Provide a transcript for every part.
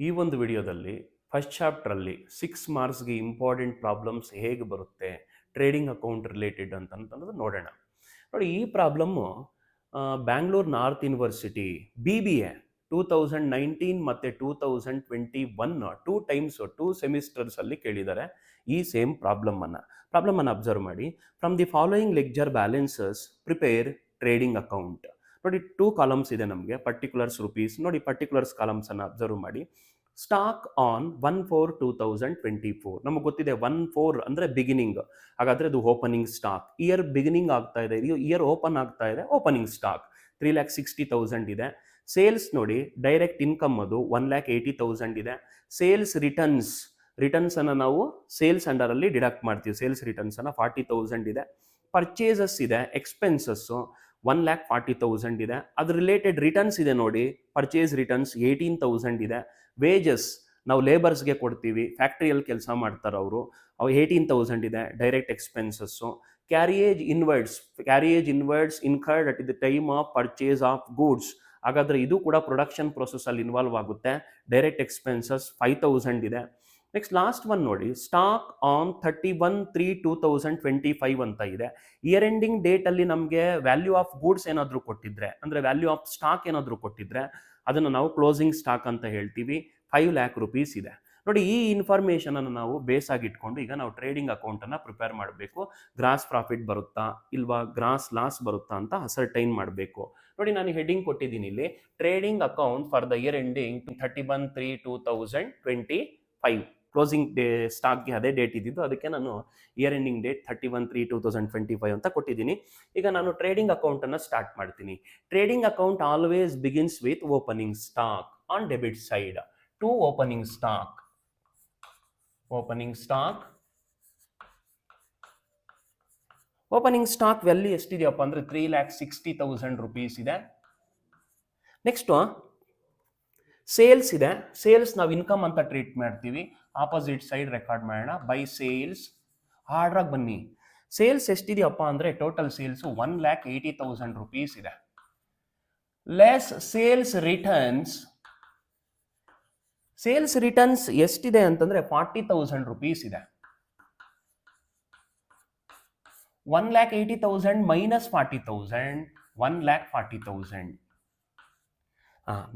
ಈ ಒಂದು ವಿಡಿಯೋದಲ್ಲಿ ಫಸ್ಟ್ ಚಾಪ್ಟ್ರಲ್ಲಿ 6 ಮಾರ್ಕ್ಸ್ಗೆ ಇಂಪಾರ್ಟೆಂಟ್ ಪ್ರಾಬ್ಲಮ್ಸ್ ಹೇಗೆ ಬರುತ್ತೆ ಟ್ರೇಡಿಂಗ್ ಅಕೌಂಟ್ ರಿಲೇಟೆಡ್ ಅಂತಂದು ನೋಡೋಣ. ನೋಡಿ, ಈ problem Bangalore north university BBA 2019 ಮತ್ತು 2021 ಟೂ ಸೆಮಿಸ್ಟರ್ಸಲ್ಲಿ ಕೇಳಿದ್ದಾರೆ ಈ ಸೇಮ್ ಪ್ರಾಬ್ಲಮನ್ನು ಅಬ್ಸರ್ವ್ ಮಾಡಿ. From the following lecture balances prepare trading account. ನೋಡಿ, 2 ಕಾಲಮ್ಸ್ ಇದೆ ನಮಗೆ, ಪರ್ಟಿಕ್ಯುಲರ್ಸ್ ರುಪೀಸ್. ನೋಡಿ, ಪರ್ಟಿಕ್ಯುಲರ್ಸ್ ಕಾಲಮ್ಸ್ ಅನ್ನು ಅಬ್ಸರ್ವ್ ಮಾಡಿ. Stock on 1/4/2024. ನಮಗೆ ಗೊತ್ತಿದೆ 1/4 ಅಂದರೆ ಬಿಗಿನಿಂಗ್, ಹಾಗಾದರೆ ಅದು ಓಪನಿಂಗ್ ಸ್ಟಾಕ್. ಇಯರ್ ಬಿಗಿನಿಂಗ್ ಆಗ್ತಾ ಇದೆ, ಇಯರ್ ಓಪನ್ ಆಗ್ತಾ ಇದೆ, ಓಪನಿಂಗ್ ಸ್ಟಾಕ್ 3,60,000 ಇದೆ. ಸೇಲ್ಸ್ ನೋಡಿ, ಡೈರೆಕ್ಟ್ ಇನ್ಕಮ್ ಅದು 1,80,000 ಇದೆ. ಸೇಲ್ಸ್ ರಿಟರ್ನ್ಸ್ ಅನ್ನು ನಾವು ಸೇಲ್ಸ್ ಅಂಡರಲ್ಲಿ ಡಿಡಕ್ಟ್ ಮಾಡ್ತೀವಿ. ಸೇಲ್ಸ್ ರಿಟರ್ನ್ಸ್ ಅನ್ನು 40,000 ಇದೆ. ಪರ್ಚೇಸಸ್ ಇದೆ, ಎಕ್ಸ್ಪೆನ್ಸಸ್ಸು 1,40,000 ಇದೆ. ಅದ್ರ ರಿಲೇಟೆಡ್ ರಿಟರ್ನ್ಸ್ ಇದೆ ನೋಡಿ, ಪರ್ಚೇಸ್ ರಿಟರ್ನ್ಸ್ 18,000 ಇದೆ. ವೇಜಸ್ ನಾವು ಲೇಬರ್ಸ್ಗೆ ಕೊಡ್ತೀವಿ, ಫ್ಯಾಕ್ಟ್ರಿಯಲ್ಲಿ ಕೆಲಸ ಮಾಡ್ತಾರೆ ಅವರು, ಅವು 18,000 ಇದೆ. Direct expenses. Carriage inwards incurred at the time of purchase of goods. ಹಾಗಾದರೆ ಇದು ಕೂಡ ಪ್ರೊಡಕ್ಷನ್ ಪ್ರೊಸೆಸಲ್ಲಿ ಇನ್ವಾಲ್ವ್ ಆಗುತ್ತೆ. ಡೈರೆಕ್ಟ್ ಎಕ್ಸ್ಪೆನ್ಸಸ್ 5,000 ಇದೆ. ನೆಕ್ಸ್ಟ್ ಲಾಸ್ಟ್ ಒನ್ ನೋಡಿ, ಸ್ಟಾಕ್ ಆನ್ 31/3/2025 ಅಂತ ಇದೆ. ಇಯರ್ ಎಂಡಿಂಗ್ ಡೇಟಲ್ಲಿ ನಮಗೆ ವ್ಯಾಲ್ಯೂ ಆಫ್ ಗೂಡ್ಸ್ ಏನಾದರೂ ಕೊಟ್ಟಿದ್ರೆ, ಅಂದರೆ ವ್ಯಾಲ್ಯೂ ಆಫ್ ಸ್ಟಾಕ್ ಏನಾದರೂ ಕೊಟ್ಟಿದ್ರೆ ಅದನ್ನು ನಾವು ಕ್ಲೋಸಿಂಗ್ ಸ್ಟಾಕ್ ಅಂತ ಹೇಳ್ತೀವಿ. 5 lakh rupees ಇದೆ. ನೋಡಿ, ಈ ಇನ್ಫಾರ್ಮೇಷನನ್ನು ನಾವು ಬೇಸ್ ಆಗಿ ಇಟ್ಕೊಂಡು ಈಗ ನಾವು ಟ್ರೇಡಿಂಗ್ ಅಕೌಂಟನ್ನು ಪ್ರಿಪೇರ್ ಮಾಡಬೇಕು. ಗ್ರಾಸ್ ಪ್ರಾಫಿಟ್ ಬರುತ್ತಾ ಇಲ್ವಾ, ಗ್ರಾಸ್ ಲಾಸ್ ಬರುತ್ತಾ ಅಂತ ಅಸರ್ಟೈನ್ ಮಾಡಬೇಕು. ನೋಡಿ, ನಾನು ಹೆಡ್ಡಿಂಗ್ ಕೊಟ್ಟಿದ್ದೀನಿ ಇಲ್ಲಿ, trading account for the year ending 31/3/2025. Closing day ಸ್ಟಾಕ್ಗೆ ಅದೇ ಡೇಟ್ ಇದ್ದಿದ್ದು, ಅದಕ್ಕೆ ನಾನು ಇಯರ್ ಎಂಡಿಂಗ್ ಡೇಟ್ 31/3/2025 ಅಂತ ಕೊಟ್ಟಿದ್ದೀನಿ. ಈಗ ನಾನು ಟ್ರೇಡಿಂಗ್ ಅಕೌಂಟನ್ನು ಸ್ಟಾರ್ಟ್ ಮಾಡ್ತೀನಿ. Trading account always begins with opening stock on debit side. To opening stock value ಎಷ್ಟಿದೆಯಪ್ಪ ಅಂದರೆ 3,60,000 rupees ಇದೆ. ನೆಕ್ಸ್ಟು ಸೇಲ್ಸ್ ಇದೆ. ಸೇಲ್ಸ್ ನಾವು ಇನ್ಕಮ್ ಅಂತ ಟ್ರೀಟ್ ಮಾಡ್ತೀವಿ. ಆಪೋಸಿಟ್ ಸೈಡ್ ರೆಕಾರ್ಡ್ ಮಾಡೋಣ. ಬೈ ಸೇಲ್ಸ್, ಆರ್ಡ್ರಾಗಿ ಬನ್ನಿ. ಸೇಲ್ಸ್ ಎಷ್ಟಿದೆಯಪ್ಪ ಅಂದರೆ ಟೋಟಲ್ ಸೇಲ್ಸು 1,80,000 rupees ಇದೆ. ಲೆಸ್ ಸೇಲ್ಸ್ ರಿಟರ್ನ್ಸ್ ಎಷ್ಟಿದೆ ಅಂತಂದರೆ 40,000 rupees ಇದೆ. 1,80,000 ಮೈನಸ್ 40,000, 1,40,000.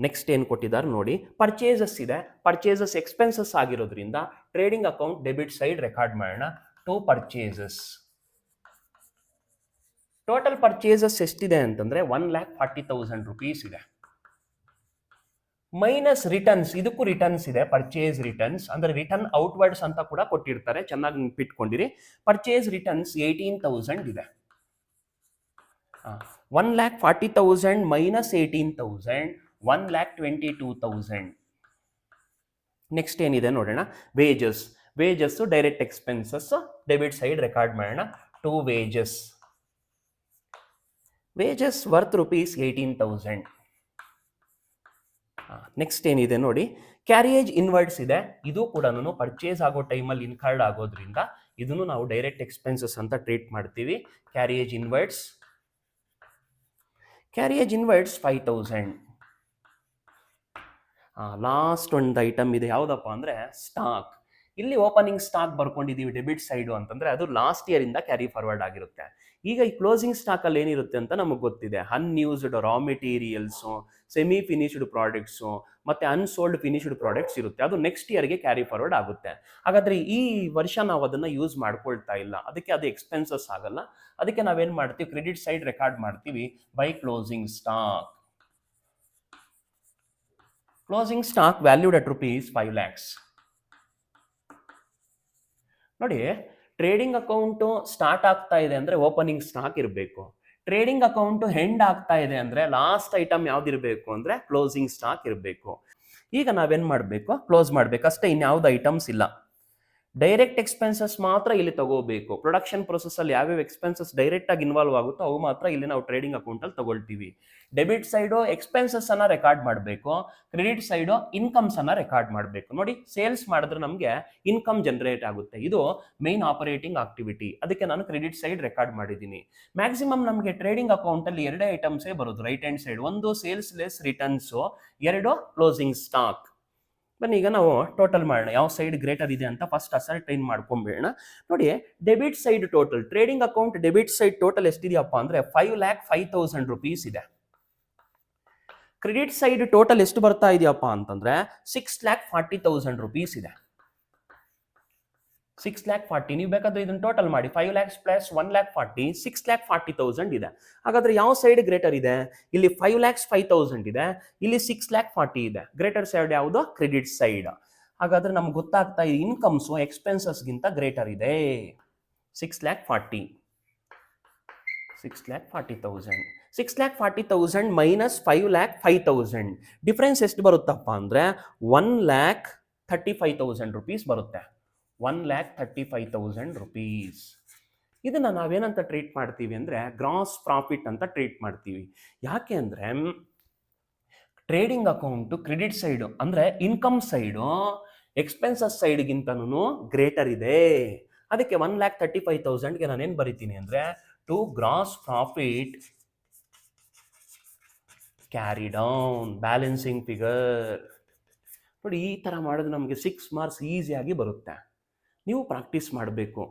ನೆಕ್ಸ್ಟ್ ಏನು ಕೊಟ್ಟಿದ್ದಾರೆ ನೋಡಿ, ಪರ್ಚೇಸಸ್ ಇದೆ. ಪರ್ಚೇಸಸ್ ಎಕ್ಸ್ಪೆನ್ಸಸ್ ಆಗಿರೋದ್ರಿಂದ trading account debit side record ಮಾಡೋಣ. To purchases. ಟೋಟಲ್ ಪರ್ಚೇಸಸ್ ಎಷ್ಟಿದೆ ಅಂತಂದರೆ 1,40,000 rupees ಇದೆ. ಮೈನಸ್ ರಿಟರ್ನ್ಸ್, ಇದಕ್ಕೂ ರಿಟರ್ನ್ಸ್ ಇದೆ. ಪರ್ಚೇಸ್ ರಿಟರ್ನ್ಸ್ ಅಂದರೆ ರಿಟರ್ನ್ ಔಟ್ವರ್ಡ್ಸ್ ಅಂತ ಕೂಡ ಕೊಟ್ಟಿರ್ತಾರೆ, ಚೆನ್ನಾಗಿ ನೆನ್ಪಿಟ್ಕೊಂಡಿರಿ. ಪರ್ಚೇಸ್ ರಿಟರ್ನ್ಸ್ 18,000 ಇದೆ. 1,40,000 ಮೈನಸ್ 18,000, 1,22,000. ನೆಕ್ಸ್ಟ್ ಏನಿದೆ ನೋಡೋಣ, wages direct expenses debit side record ಮಾಡೋಣ. To wages worth rupees 18,000. Next ಏನಿದೆ ನೋಡಿ, ಕ್ಯಾರಿಯೇಜ್ ಇನ್ವರ್ಡ್ಸ್ ಇದೆ. ಇದು ಕೂಡ ಪರ್ಚೇಸ್ ಆಗೋ ಟೈಮಲ್ಲಿ ಇನ್ಕರ್ಡ್ ಆಗೋದ್ರಿಂದ ಇದನ್ನು ನಾವು ಡೈರೆಕ್ಟ್ ಎಕ್ಸ್ಪೆನ್ಸಸ್ ಅಂತ ಟ್ರೀಟ್ ಮಾಡ್ತೀವಿ. Carriage inwards 5,000. ಲಾಸ್ಟ್ ಒಂದು ಐಟಮ್ ಇದೆ, ಯಾವುದಪ್ಪ ಅಂದರೆ ಸ್ಟಾಕ್. ಇಲ್ಲಿ ಓಪನಿಂಗ್ ಸ್ಟಾಕ್ ಬರ್ಕೊಂಡಿದ್ದೀವಿ ಡೆಬಿಟ್ ಸೈಡು ಅಂತಂದರೆ ಅದು ಲಾಸ್ಟ್ ಇಯರಿಂದ ಕ್ಯಾರಿ ಫಾರ್ವರ್ಡ್ ಆಗಿರುತ್ತೆ. ಈಗ ಈ ಕ್ಲೋಸಿಂಗ್ ಸ್ಟಾಕಲ್ಲಿ ಏನಿರುತ್ತೆ ಅಂತ ನಮಗೆ ಗೊತ್ತಿದೆ. ಅನ್ಯೂಸ್ಡ್ ರಾ ಮೆಟೀರಿಯಲ್ಸು, ಸೆಮಿ ಫಿನಿಶ್ಡ್ ಪ್ರಾಡಕ್ಟ್ಸು ಮತ್ತು ಅನ್ಸೋಲ್ಡ್ ಫಿನಿಶ್ಡ್ ಪ್ರಾಡಕ್ಟ್ಸ್ ಇರುತ್ತೆ. ಅದು ನೆಕ್ಸ್ಟ್ ಇಯರ್ಗೆ ಕ್ಯಾರಿ ಫಾರ್ವರ್ಡ್ ಆಗುತ್ತೆ. ಹಾಗಾದರೆ ಈ ವರ್ಷ ನಾವು ಅದನ್ನು ಯೂಸ್ ಮಾಡ್ಕೊಳ್ತಾ ಇಲ್ಲ, ಅದಕ್ಕೆ ಅದು ಎಕ್ಸ್ಪೆನ್ಸಸ್ ಆಗಲ್ಲ. ಅದಕ್ಕೆ ನಾವೇನು ಮಾಡ್ತೀವಿ, ಕ್ರೆಡಿಟ್ ಸೈಡ್ ರೆಕಾರ್ಡ್ ಮಾಡ್ತೀವಿ by closing stock. Closing stock valued at rupees 5 lakhs. ನೋಡಿ, ಟ್ರೇಡಿಂಗ್ ಅಕೌಂಟು ಸ್ಟಾರ್ಟ್ ಆಗ್ತಾ ಇದೆ ಅಂದರೆ ಓಪನಿಂಗ್ ಸ್ಟಾಕ್ ಇರಬೇಕು. ಟ್ರೇಡಿಂಗ್ ಅಕೌಂಟು ಹೆಂಡ್ ಆಗ್ತಾ ಇದೆ ಅಂದರೆ ಲಾಸ್ಟ್ ಐಟಮ್ ಯಾವ್ದಿರಬೇಕು ಅಂದರೆ ಕ್ಲೋಸಿಂಗ್ ಸ್ಟಾಕ್ ಇರಬೇಕು. ಈಗ ನಾವೇನು ಮಾಡಬೇಕು, ಕ್ಲೋಸ್ ಮಾಡಬೇಕು ಅಷ್ಟೇ, ಇನ್ಯಾವುದು ಐಟಮ್ಸ್ ಇಲ್ಲ. ಡೈರೆಕ್ಟ್ ಎಕ್ಸ್ಪೆನ್ಸಸ್ ಮಾತ್ರ ಇಲ್ಲಿ ತಗೋಬೇಕು. ಪ್ರೊಡಕ್ಷನ್ ಪ್ರೊಸೆಸಲ್ಲಿ ಯಾವ್ಯಾವ ಎಕ್ಸ್ಪೆನ್ಸಸ್ ಡೈರೆಕ್ಟಾಗಿ ಇನ್ವಾಲ್ವ್ ಆಗುತ್ತೋ ಅವು ಮಾತ್ರ ಇಲ್ಲಿ ನಾವು ಟ್ರೇಡಿಂಗ್ ಅಕೌಂಟಲ್ಲಿ ತಗೊಳ್ತೀವಿ. ಡೆಬಿಟ್ ಸೈಡು ಎಕ್ಸ್ಪೆನ್ಸಸ್ ಅನ್ನ ರೆಕಾರ್ಡ್ ಮಾಡಬೇಕು, ಕ್ರೆಡಿಟ್ ಸೈಡು ಇನ್ಕಮ್ಸ್ ಅನ್ನ ರೆಕಾರ್ಡ್ ಮಾಡಬೇಕು. ನೋಡಿ, ಸೇಲ್ಸ್ ಮಾಡಿದ್ರೆ ನಮಗೆ ಇನ್ಕಮ್ ಜನರೇಟ್ ಆಗುತ್ತೆ, ಇದು ಮೇನ್ ಆಪರೇಟಿಂಗ್ ಆಕ್ಟಿವಿಟಿ. ಅದಕ್ಕೆ ನಾನು ಕ್ರೆಡಿಟ್ ಸೈಡ್ ರೆಕಾರ್ಡ್ ಮಾಡಿದ್ದೀನಿ. ಮ್ಯಾಕ್ಸಿಮಮ್ ನಮಗೆ ಟ್ರೇಡಿಂಗ್ ಅಕೌಂಟಲ್ಲಿ ಎರಡೇ ಐಟಮ್ಸೇ ಬರೋದು ರೈಟ್ ಹ್ಯಾಂಡ್ ಸೈಡ್. ಒಂದು ಸೇಲ್ಸ್ ಲೆಸ್ ರಿಟರ್ನ್ಸು, ಎರಡು ಕ್ಲೋಸಿಂಗ್ ಸ್ಟಾಕ್. ಬನ್ನಿ ಈಗ ನಾವು ಟೋಟಲ್ ಮಾಡೋಣ, ಯಾವ ಸೈಡ್ ಗ್ರೇಟರ್ ಇದೆ ಅಂತ ಫಸ್ಟ್ ಅಸರ್ಟೈನ್ ಮಾಡ್ಕೊಂಬೇಡ. ನೋಡಿ, debit side total, trading account debit side total ಎಷ್ಟಿದೆಯಪ್ಪ ಅಂದರೆ 5,05,000 rupees ಇದೆ. ಕ್ರೆಡಿಟ್ ಸೈಡ್ ಟೋಟಲ್ ಎಷ್ಟು ಬರ್ತಾ ಇದೆಯಪ್ಪ ಅಂತಂದ್ರೆ 6,40,000 rupees ಇದೆ. 6,40,000, ನೀವು ಬೇಕಾದ್ರೆ ಇದನ್ನು ಟೋಟಲ್ ಮಾಡಿ, 5 lakhs ಪ್ಲಸ್ 1,40,000 6,40,000 ಇದೆ. ಹಾಗಾದ್ರೆ ಯಾವ ಸೈಡ್ ಗ್ರೇಟರ್ ಇದೆ? ಇಲ್ಲಿ 5,05,000 ಇದೆ, ಇಲ್ಲಿ 6,40,000 ಇದೆ. ಗ್ರೇಟರ್ ಸೈಡ್ ಯಾವುದು? Credit side. ಹಾಗಾದ್ರೆ ನಮ್ಗೆ ಗೊತ್ತಾಗ್ತಾ ಇದೆ ಇನ್ಕಮ್ಸು ಎಕ್ಸ್ಪೆನ್ಸಸ್ಗಿಂತ ಗ್ರೇಟರ್ ಇದೆ. 6,40,000 6,40,000 ಮೈನಸ್ 5,05,000, ಡಿಫ್ರೆನ್ಸ್ ಎಷ್ಟು ಬರುತ್ತಪ್ಪ ಅಂದರೆ 1,35,000 rupees ಬರುತ್ತೆ. 1,35,000 rupees. ಇದನ್ನು ನಾವೇನಂತ ಟ್ರೀಟ್ ಮಾಡ್ತೀವಿ ಅಂದರೆ ಗ್ರಾಸ್ ಪ್ರಾಫಿಟ್ ಅಂತ ಟ್ರೀಟ್ ಮಾಡ್ತೀವಿ. ಯಾಕೆ ಅಂದರೆ ಟ್ರೇಡಿಂಗ್ ಅಕೌಂಟು ಕ್ರೆಡಿಟ್ ಸೈಡು ಅಂದರೆ ಇನ್ಕಮ್ ಸೈಡು ಎಕ್ಸ್ಪೆನ್ಸಸ್ ಸೈಡ್ಗಿಂತನೂ ಗ್ರೇಟರ್ ಇದೆ. ಅದಕ್ಕೆ 1,35,000ಗೆ ನಾನೇನು ಬರಿತೀನಿ ಅಂದರೆ to gross profit carry down balancing figure. ನೋಡಿ, ಈ ಥರ ಮಾಡೋದು ನಮಗೆ 6 marks ಈಸಿಯಾಗಿ ಬರುತ್ತೆ. ನೀವು ಪ್ರಾಕ್ಟೀಸ್ ಮಾಡಬೇಕು.